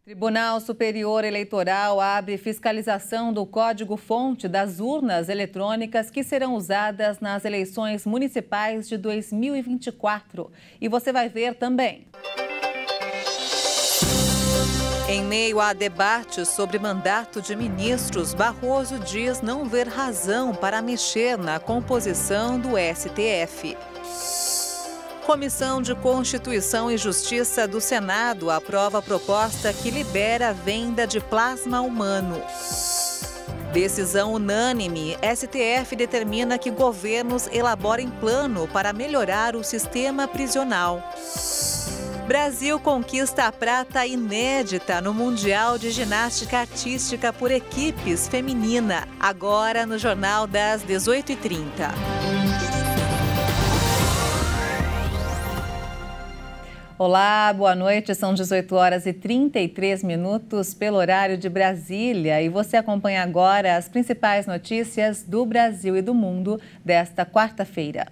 Tribunal Superior Eleitoral abre fiscalização do código-fonte das urnas eletrônicas que serão usadas nas eleições municipais de 2024. E você vai ver também. Em meio a debates sobre mandato de ministros, Barroso diz não ver razão para mexer na composição do STF. Comissão de Constituição e Justiça do Senado aprova a proposta que libera a venda de plasma humano. Decisão unânime, STF determina que governos elaborem plano para melhorar o sistema prisional. Brasil conquista a prata inédita no Mundial de Ginástica Artística por Equipes Feminina, agora no Jornal das 18h30. Olá, boa noite. São 18h33 pelo horário de Brasília e você acompanha agora as principais notícias do Brasil e do mundo desta quarta-feira.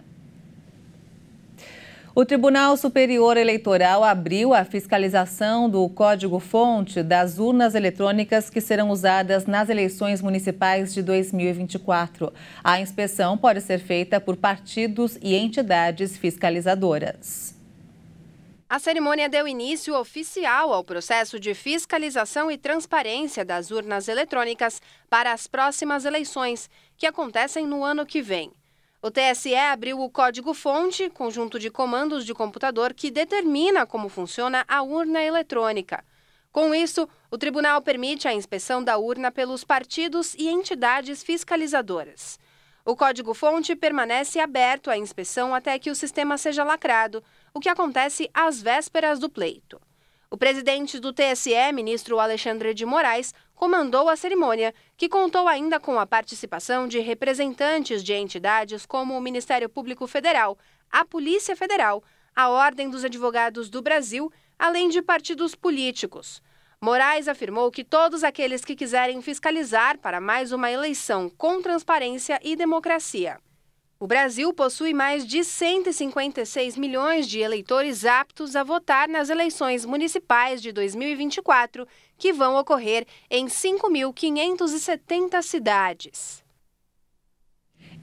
O Tribunal Superior Eleitoral abriu a fiscalização do código-fonte das urnas eletrônicas que serão usadas nas eleições municipais de 2024. A inspeção pode ser feita por partidos e entidades fiscalizadoras. A cerimônia deu início oficial ao processo de fiscalização e transparência das urnas eletrônicas para as próximas eleições, que acontecem no ano que vem. O TSE abriu o código-fonte, conjunto de comandos de computador que determina como funciona a urna eletrônica. Com isso, o tribunal permite a inspeção da urna pelos partidos e entidades fiscalizadoras. O código-fonte permanece aberto à inspeção até que o sistema seja lacrado, o que acontece às vésperas do pleito. O presidente do TSE, ministro Alexandre de Moraes, comandou a cerimônia, que contou ainda com a participação de representantes de entidades como o Ministério Público Federal, a Polícia Federal, a Ordem dos Advogados do Brasil, além de partidos políticos. Moraes afirmou que todos aqueles que quiserem fiscalizar para mais uma eleição com transparência e democracia. O Brasil possui mais de 156 milhões de eleitores aptos a votar nas eleições municipais de 2024, que vão ocorrer em 5.570 cidades.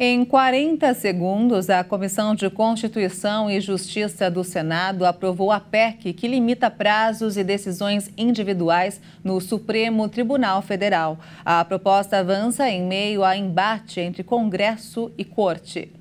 Em 40 segundos, a Comissão de Constituição e Justiça do Senado aprovou a PEC que limita prazos e decisões individuais no Supremo Tribunal Federal. A proposta avança em meio a embate entre Congresso e Corte.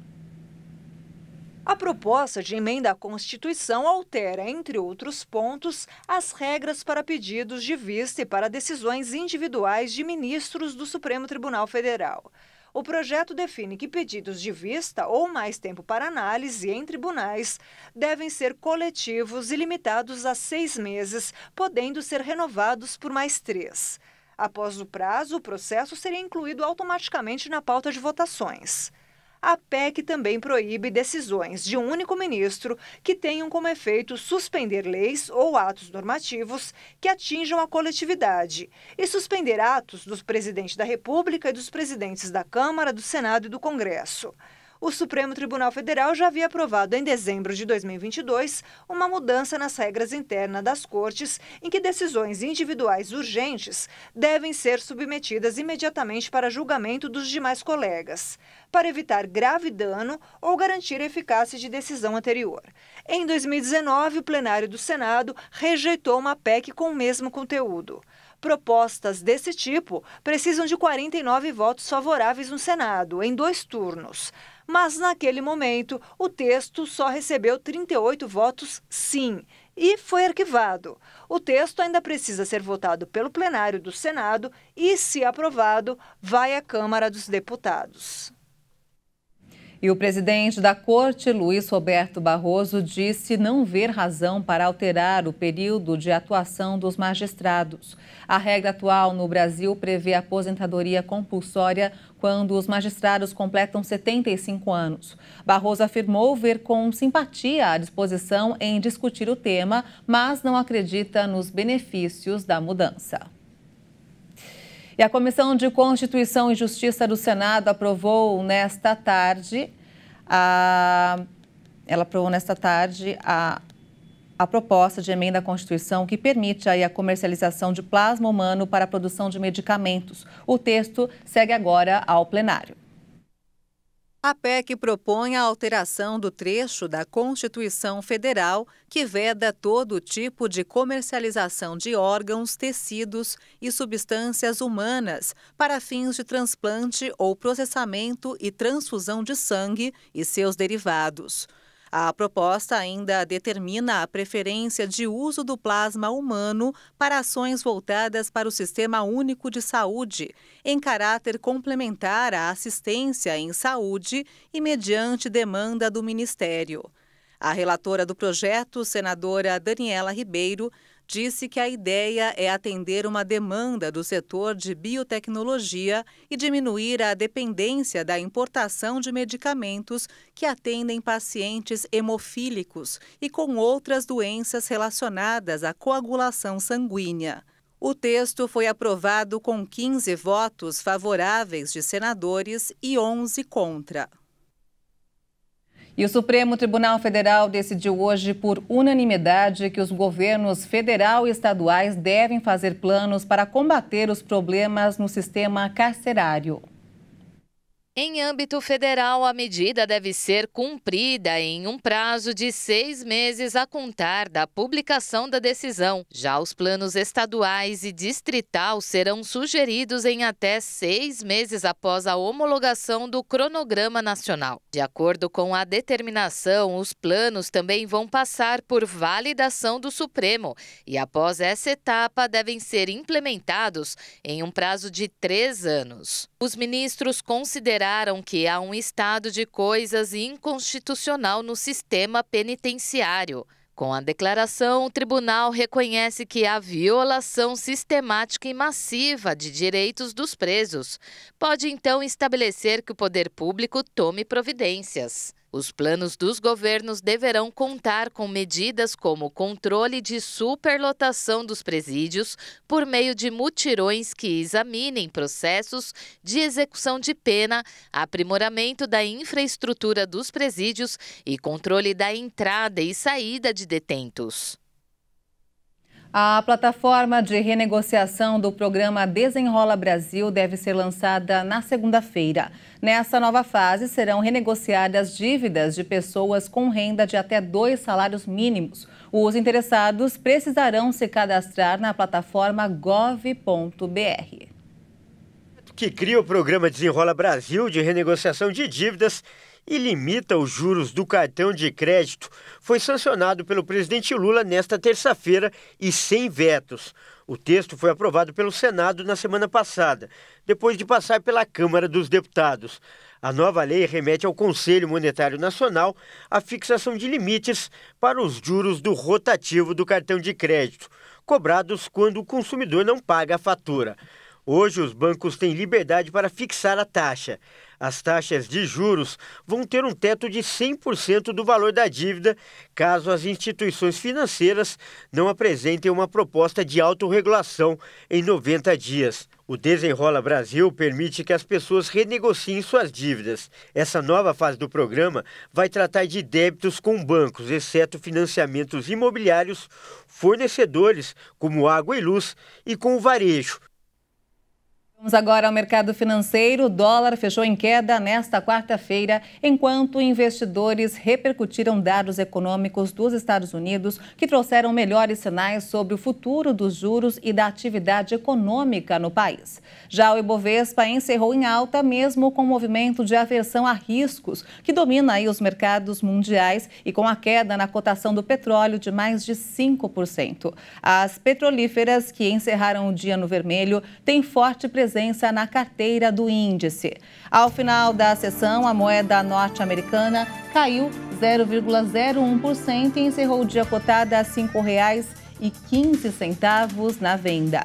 A proposta de emenda à Constituição altera, entre outros pontos, as regras para pedidos de vista e para decisões individuais de ministros do Supremo Tribunal Federal. O projeto define que pedidos de vista ou mais tempo para análise em tribunais devem ser coletivos e limitados a 6 meses, podendo ser renovados por mais 3. Após o prazo, o processo seria incluído automaticamente na pauta de votações. A PEC também proíbe decisões de um único ministro que tenham como efeito suspender leis ou atos normativos que atinjam a coletividade e suspender atos dos presidentes da República e dos presidentes da Câmara, do Senado e do Congresso. O Supremo Tribunal Federal já havia aprovado em dezembro de 2022 uma mudança nas regras internas das cortes em que decisões individuais urgentes devem ser submetidas imediatamente para julgamento dos demais colegas, para evitar grave dano ou garantir a eficácia de decisão anterior. Em 2019, o plenário do Senado rejeitou uma PEC com o mesmo conteúdo. Propostas desse tipo precisam de 49 votos favoráveis no Senado, em 2 turnos. Mas, naquele momento, o texto só recebeu 38 votos sim e foi arquivado. O texto ainda precisa ser votado pelo plenário do Senado e, se aprovado, vai à Câmara dos Deputados. E o presidente da Corte, Luiz Roberto Barroso, disse não ver razão para alterar o período de atuação dos magistrados. A regra atual no Brasil prevê aposentadoria compulsória quando os magistrados completam 75 anos. Barroso afirmou ver com simpatia a disposição em discutir o tema, mas não acredita nos benefícios da mudança. E a Comissão de Constituição e Justiça do Senado aprovou nesta tarde ela aprovou nesta tarde a proposta de emenda à Constituição que permite aí a comercialização de plasma humano para a produção de medicamentos. O texto segue agora ao plenário. A PEC propõe a alteração do trecho da Constituição Federal que veda todo tipo de comercialização de órgãos, tecidos e substâncias humanas para fins de transplante ou processamento e transfusão de sangue e seus derivados. A proposta ainda determina a preferência de uso do plasma humano para ações voltadas para o Sistema Único de Saúde, em caráter complementar à assistência em saúde e mediante demanda do Ministério. A relatora do projeto, senadora Daniela Ribeiro, disse que a ideia é atender uma demanda do setor de biotecnologia e diminuir a dependência da importação de medicamentos que atendem pacientes hemofílicos e com outras doenças relacionadas à coagulação sanguínea. O texto foi aprovado com 15 votos favoráveis de senadores e 11 contra. E o Supremo Tribunal Federal decidiu hoje, por unanimidade, que os governos federal e estaduais devem fazer planos para combater os problemas no sistema carcerário. Em âmbito federal, a medida deve ser cumprida em um prazo de 6 meses a contar da publicação da decisão. Já os planos estaduais e distrital serão sugeridos em até 6 meses após a homologação do cronograma nacional. De acordo com a determinação, os planos também vão passar por validação do Supremo e, após essa etapa, devem ser implementados em um prazo de 3 anos. Os ministros consideraram que há um estado de coisas inconstitucional no sistema penitenciário. Com a declaração, o tribunal reconhece que há violação sistemática e massiva de direitos dos presos. Pode, então, estabelecer que o poder público tome providências. Os planos dos governos deverão contar com medidas como controle de superlotação dos presídios por meio de mutirões que examinem processos de execução de pena, aprimoramento da infraestrutura dos presídios e controle da entrada e saída de detentos. A plataforma de renegociação do programa Desenrola Brasil deve ser lançada na segunda-feira. Nessa nova fase, serão renegociadas dívidas de pessoas com renda de até 2 salários mínimos. Os interessados precisarão se cadastrar na plataforma gov.br. Que cria o programa Desenrola Brasil de renegociação de dívidas e limita os juros do cartão de crédito, foi sancionado pelo presidente Lula nesta terça-feira e sem vetos. O texto foi aprovado pelo Senado na semana passada, depois de passar pela Câmara dos Deputados. A nova lei remete ao Conselho Monetário Nacional a fixação de limites para os juros do rotativo do cartão de crédito, cobrados quando o consumidor não paga a fatura. Hoje, os bancos têm liberdade para fixar a taxa. As taxas de juros vão ter um teto de 100% do valor da dívida, caso as instituições financeiras não apresentem uma proposta de autorregulação em 90 dias. O Desenrola Brasil permite que as pessoas renegociem suas dívidas. Essa nova fase do programa vai tratar de débitos com bancos, exceto financiamentos imobiliários, fornecedores, como água e luz, e com o varejo. Vamos agora ao mercado financeiro. O dólar fechou em queda nesta quarta-feira, enquanto investidores repercutiram dados econômicos dos Estados Unidos que trouxeram melhores sinais sobre o futuro dos juros e da atividade econômica no país. Já o Ibovespa encerrou em alta, mesmo com o movimento de aversão a riscos que domina aí os mercados mundiais e com a queda na cotação do petróleo de mais de 5%. As petrolíferas, que encerraram o dia no vermelho, têm forte presença na carteira do índice. Ao final da sessão, a moeda norte-americana caiu 0,01% e encerrou o dia cotada a R$ 5,15 na venda.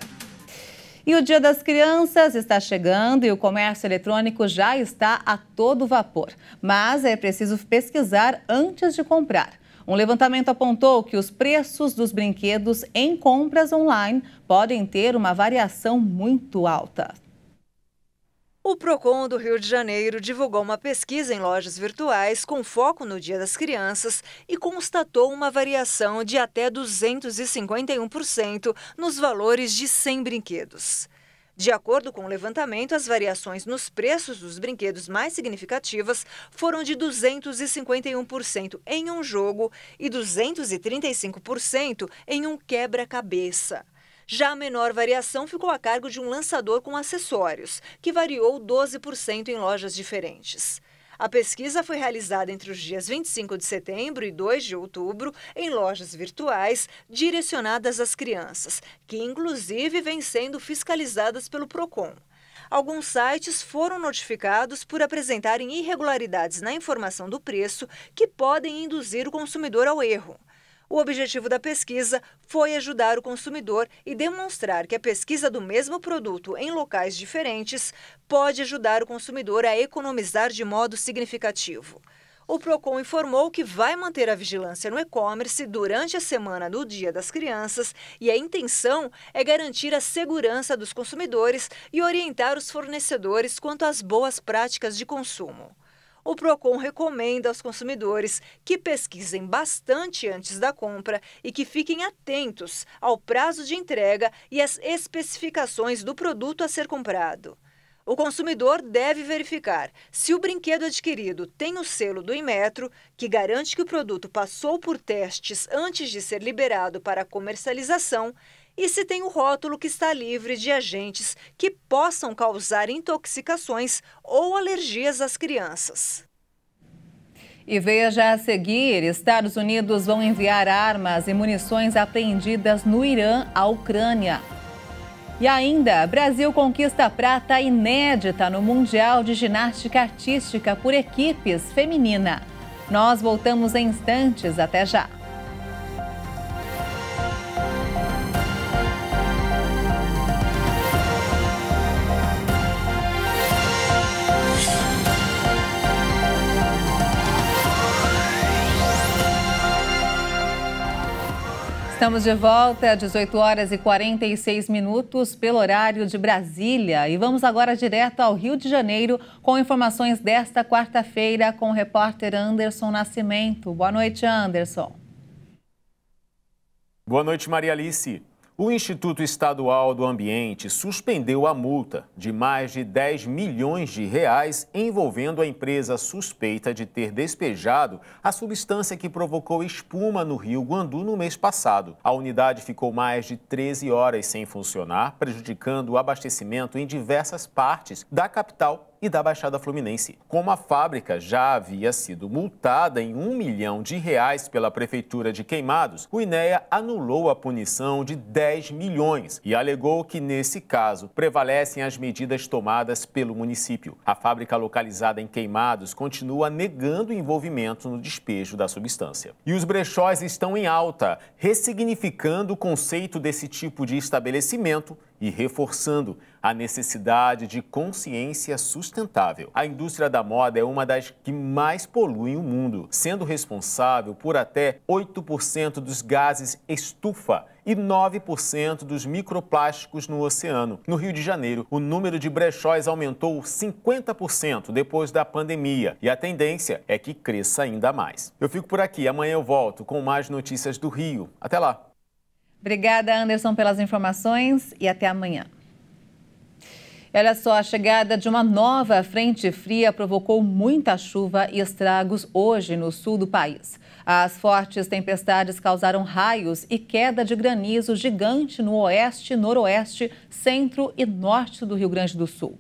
E o Dia das Crianças está chegando e o comércio eletrônico já está a todo vapor. Mas é preciso pesquisar antes de comprar. Um levantamento apontou que os preços dos brinquedos em compras online podem ter uma variação muito alta. O Procon do Rio de Janeiro divulgou uma pesquisa em lojas virtuais com foco no Dia das Crianças e constatou uma variação de até 251% nos valores de 100 brinquedos. De acordo com o levantamento, as variações nos preços dos brinquedos mais significativas foram de 251% em um jogo e 235% em um quebra-cabeça. Já a menor variação ficou a cargo de um lançador com acessórios, que variou 12% em lojas diferentes. A pesquisa foi realizada entre os dias 25 de setembro e 2 de outubro em lojas virtuais direcionadas às crianças, que inclusive vêm sendo fiscalizadas pelo Procon. Alguns sites foram notificados por apresentarem irregularidades na informação do preço que podem induzir o consumidor ao erro. O objetivo da pesquisa foi ajudar o consumidor e demonstrar que a pesquisa do mesmo produto em locais diferentes pode ajudar o consumidor a economizar de modo significativo. O Procon informou que vai manter a vigilância no e-commerce durante a semana do Dia das Crianças e a intenção é garantir a segurança dos consumidores e orientar os fornecedores quanto às boas práticas de consumo. O Procon recomenda aos consumidores que pesquisem bastante antes da compra e que fiquem atentos ao prazo de entrega e às especificações do produto a ser comprado. O consumidor deve verificar se o brinquedo adquirido tem o selo do Inmetro, que garante que o produto passou por testes antes de ser liberado para comercialização, e se tem o rótulo que está livre de agentes que possam causar intoxicações ou alergias às crianças. E veja a seguir, Estados Unidos vão enviar armas e munições apreendidas no Irã à Ucrânia. E ainda, Brasil conquista prata inédita no Mundial de Ginástica Artística por equipes feminina. Nós voltamos em instantes, até já. Estamos de volta às 18 horas e 46 minutos pelo horário de Brasília e vamos agora direto ao Rio de Janeiro com informações desta quarta-feira com o repórter Anderson Nascimento. Boa noite, Anderson. Boa noite, Maria Alice. O Instituto Estadual do Ambiente suspendeu a multa de mais de 10 milhões de reais envolvendo a empresa suspeita de ter despejado a substância que provocou espuma no Rio Guandu no mês passado. A unidade ficou mais de 13 horas sem funcionar, prejudicando o abastecimento em diversas partes da capital e da Baixada Fluminense. Como a fábrica já havia sido multada em R$1 milhão pela Prefeitura de Queimados, o INEA anulou a punição de 10 milhões e alegou que, nesse caso, prevalecem as medidas tomadas pelo município. A fábrica localizada em Queimados continua negando o envolvimento no despejo da substância. E os brechós estão em alta, ressignificando o conceito desse tipo de estabelecimento e reforçando a necessidade de consciência sustentável. A indústria da moda é uma das que mais poluem o mundo, sendo responsável por até 8% dos gases estufa e 9% dos microplásticos no oceano. No Rio de Janeiro, o número de brechós aumentou 50% depois da pandemia e a tendência é que cresça ainda mais. Eu fico por aqui, amanhã eu volto com mais notícias do Rio. Até lá! Obrigada, Anderson, pelas informações e até amanhã. Olha só, a chegada de uma nova frente fria provocou muita chuva e estragos hoje no sul do país. As fortes tempestades causaram raios e queda de granizo gigante no oeste, noroeste, centro e norte do Rio Grande do Sul.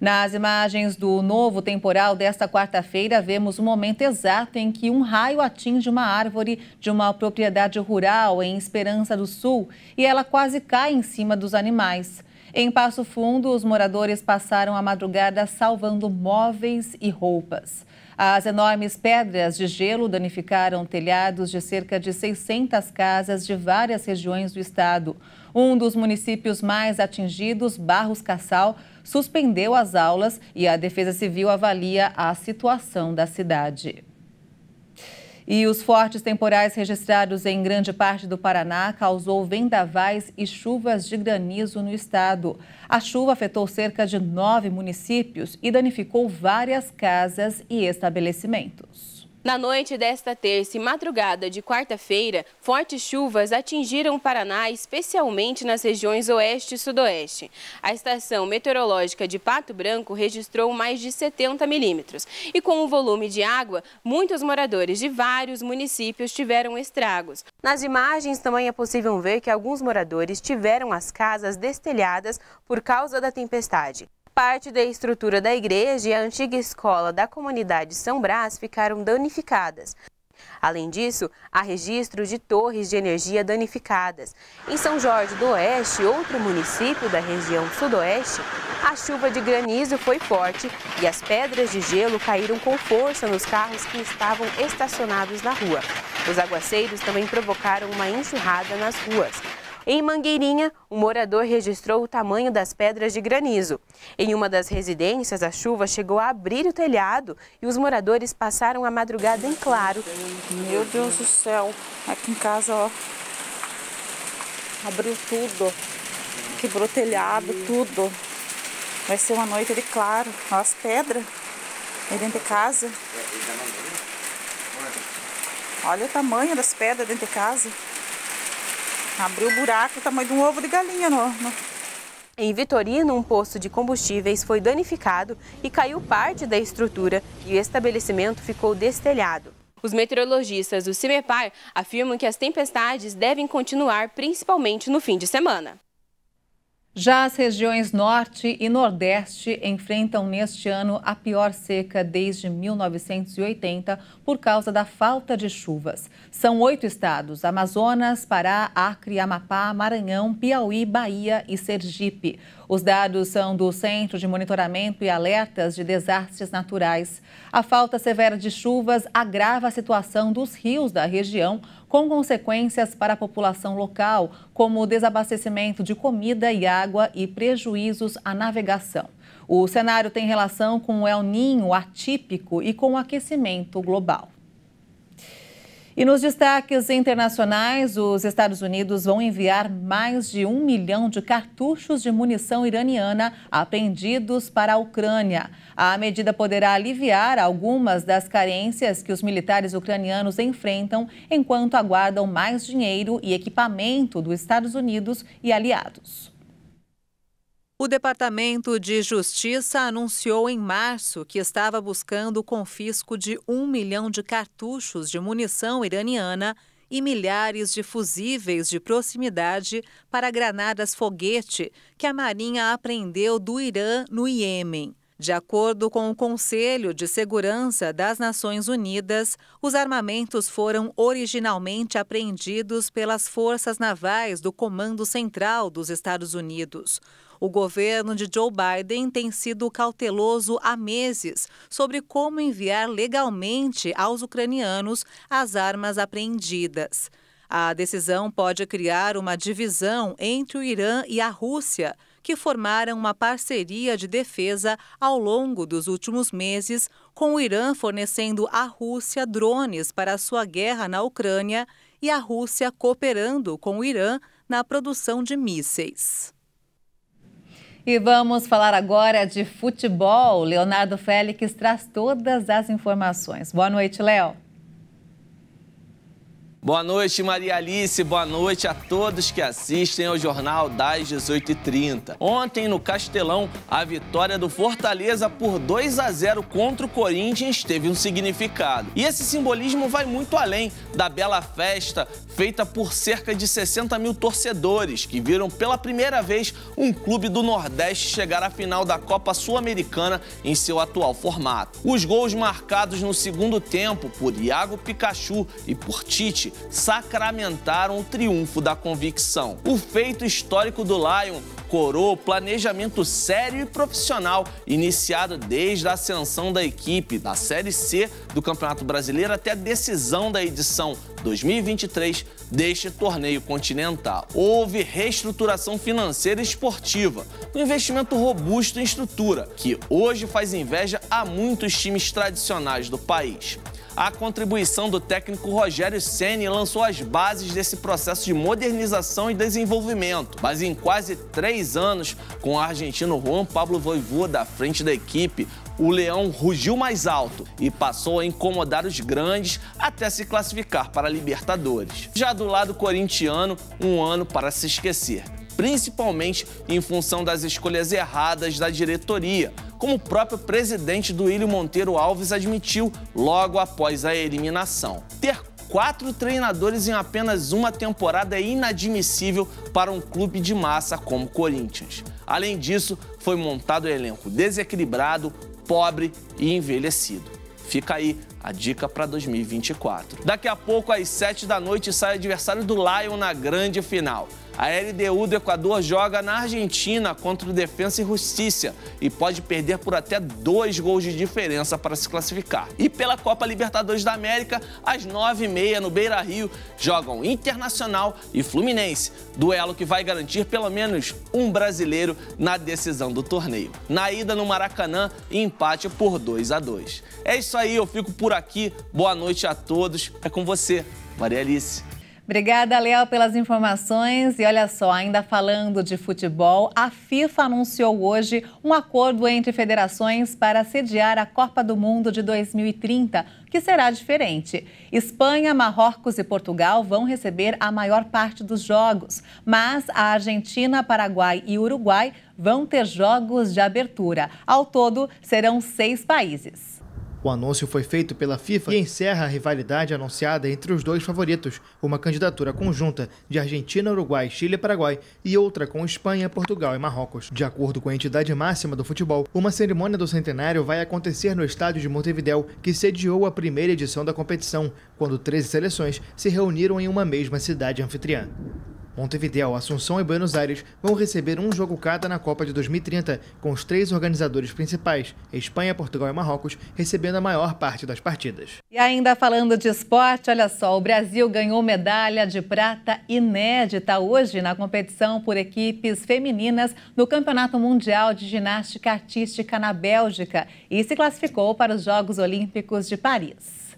Nas imagens do novo temporal desta quarta-feira, vemos o momento exato em que um raio atinge uma árvore de uma propriedade rural em Esperança do Sul e ela quase cai em cima dos animais. Em Passo Fundo, os moradores passaram a madrugada salvando móveis e roupas. As enormes pedras de gelo danificaram telhados de cerca de 600 casas de várias regiões do estado. Um dos municípios mais atingidos, Barros Cassal, suspendeu as aulas e a Defesa Civil avalia a situação da cidade. E os fortes temporais registrados em grande parte do Paraná causou vendavais e chuvas de granizo no estado. A chuva afetou cerca de 9 municípios e danificou várias casas e estabelecimentos. Na noite desta terça e madrugada de quarta-feira, fortes chuvas atingiram o Paraná, especialmente nas regiões oeste e sudoeste. A estação meteorológica de Pato Branco registrou mais de 70 milímetros. E com o volume de água, muitos moradores de vários municípios tiveram estragos. Nas imagens também é possível ver que alguns moradores tiveram as casas destelhadas por causa da tempestade. Parte da estrutura da igreja e a antiga escola da comunidade São Brás ficaram danificadas. Além disso, há registro de torres de energia danificadas. Em São Jorge do Oeste, outro município da região sudoeste, a chuva de granizo foi forte e as pedras de gelo caíram com força nos carros que estavam estacionados na rua. Os aguaceiros também provocaram uma enxurrada nas ruas. Em Mangueirinha, um morador registrou o tamanho das pedras de granizo. Em uma das residências, a chuva chegou a abrir o telhado e os moradores passaram a madrugada em claro. Meu Deus do céu, aqui em casa, ó, abriu tudo, quebrou o telhado, tudo. Vai ser uma noite de claro, ó, as pedras aí dentro de casa. Olha o tamanho das pedras dentro de casa. Abriu o buraco, o tamanho de um ovo de galinha. Em Vitorino, um posto de combustíveis foi danificado e caiu parte da estrutura e o estabelecimento ficou destelhado. Os meteorologistas do CIMEPAR afirmam que as tempestades devem continuar, principalmente no fim de semana. Já as regiões Norte e Nordeste enfrentam neste ano a pior seca desde 1980 por causa da falta de chuvas. São 8 estados: Amazonas, Pará, Acre, Amapá, Maranhão, Piauí, Bahia e Sergipe. Os dados são do Centro de Monitoramento e Alertas de Desastres Naturais. A falta severa de chuvas agrava a situação dos rios da região, com consequências para a população local, como o desabastecimento de comida e água e prejuízos à navegação. O cenário tem relação com o El Niño atípico e com o aquecimento global. E nos destaques internacionais, os Estados Unidos vão enviar mais de 1 milhão de cartuchos de munição iraniana apreendidos para a Ucrânia. A medida poderá aliviar algumas das carências que os militares ucranianos enfrentam enquanto aguardam mais dinheiro e equipamento dos Estados Unidos e aliados. O Departamento de Justiça anunciou em março que estava buscando o confisco de 1 milhão de cartuchos de munição iraniana e milhares de fusíveis de proximidade para granadas foguete que a Marinha apreendeu do Irã no Iêmen. De acordo com o Conselho de Segurança das Nações Unidas, os armamentos foram originalmente apreendidos pelas forças navais do Comando Central dos Estados Unidos. O governo de Joe Biden tem sido cauteloso há meses sobre como enviar legalmente aos ucranianos as armas apreendidas. A decisão pode criar uma divisão entre o Irã e a Rússia, que formaram uma parceria de defesa ao longo dos últimos meses, com o Irã fornecendo à Rússia drones para a sua guerra na Ucrânia e a Rússia cooperando com o Irã na produção de mísseis. E vamos falar agora de futebol. Leonardo Félix traz todas as informações. Boa noite, Léo. Boa noite, Maria Alice. Boa noite a todos que assistem ao Jornal das 18h30. Ontem, no Castelão, a vitória do Fortaleza por 2-0 contra o Corinthians teve um significado. E esse simbolismo vai muito além da bela festa feita por cerca de 60 mil torcedores que viram pela primeira vez um clube do Nordeste chegar à final da Copa Sul-Americana em seu atual formato. Os gols marcados no segundo tempo por Iago Pikachu e por Tite sacramentaram o triunfo da convicção. O feito histórico do Lion coroou o planejamento sério e profissional iniciado desde a ascensão da equipe da Série C do Campeonato Brasileiro até a decisão da edição 2023 deste torneio continental. Houve reestruturação financeira e esportiva, um investimento robusto em estrutura, que hoje faz inveja a muitos times tradicionais do país. A contribuição do técnico Rogério Ceni lançou as bases desse processo de modernização e desenvolvimento. Mas em quase 3 anos, com o argentino Juan Pablo Vojvoda à frente da equipe, o Leão rugiu mais alto e passou a incomodar os grandes até se classificar para a Libertadores. Já do lado corintiano, um ano para se esquecer, principalmente em função das escolhas erradas da diretoria, como o próprio presidente Duílio Monteiro Alves admitiu logo após a eliminação. Ter 4 treinadores em apenas uma temporada é inadmissível para um clube de massa como o Corinthians. Além disso, foi montado um elenco desequilibrado, pobre e envelhecido. Fica aí a dica para 2024. Daqui a pouco, às 7 da noite, sai o adversário do Lion na grande final. A LDU do Equador joga na Argentina contra o Defensa e Justiça e pode perder por até 2 gols de diferença para se classificar. E pela Copa Libertadores da América, às 9h30 no Beira-Rio, jogam Internacional e Fluminense, duelo que vai garantir pelo menos um brasileiro na decisão do torneio. Na ida no Maracanã, empate por 2-2. É isso aí, eu fico por aqui. Boa noite a todos. É com você, Maria Alice. Obrigada, Léo, pelas informações. E olha só, ainda falando de futebol, a FIFA anunciou hoje um acordo entre federações para sediar a Copa do Mundo de 2030, que será diferente. Espanha, Marrocos e Portugal vão receber a maior parte dos jogos, mas a Argentina, Paraguai e Uruguai vão ter jogos de abertura. Ao todo, serão 6 países. O anúncio foi feito pela FIFA e encerra a rivalidade anunciada entre os 2 favoritos, uma candidatura conjunta de Argentina, Uruguai, Chile e Paraguai e outra com Espanha, Portugal e Marrocos. De acordo com a entidade máxima do futebol, uma cerimônia do centenário vai acontecer no estádio de Montevidéu, que sediou a primeira edição da competição, quando 13 seleções se reuniram em uma mesma cidade anfitriã. Montevidéu, Assunção e Buenos Aires vão receber um jogo cada na Copa de 2030, com os 3 organizadores principais, Espanha, Portugal e Marrocos, recebendo a maior parte das partidas. E ainda falando de esporte, olha só, o Brasil ganhou medalha de prata inédita hoje na competição por equipes femininas no Campeonato Mundial de Ginástica Artística na Bélgica e se classificou para os Jogos Olímpicos de Paris.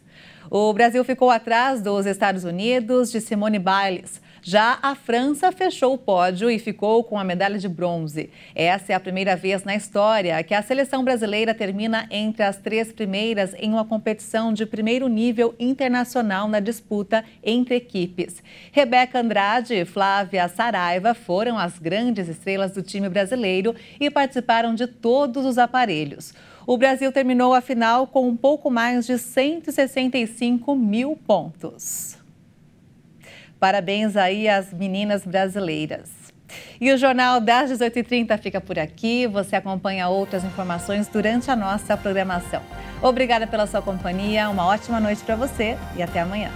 O Brasil ficou atrás dos Estados Unidos de Simone Biles. Já a França fechou o pódio e ficou com a medalha de bronze. Essa é a primeira vez na história que a seleção brasileira termina entre as 3 primeiras em uma competição de primeiro nível internacional na disputa entre equipes. Rebeca Andrade e Flávia Saraiva foram as grandes estrelas do time brasileiro e participaram de todos os aparelhos. O Brasil terminou a final com um pouco mais de 165 mil pontos. Parabéns aí às meninas brasileiras. E o Jornal das 18h30 fica por aqui. Você acompanha outras informações durante a nossa programação. Obrigada pela sua companhia, uma ótima noite para você e até amanhã.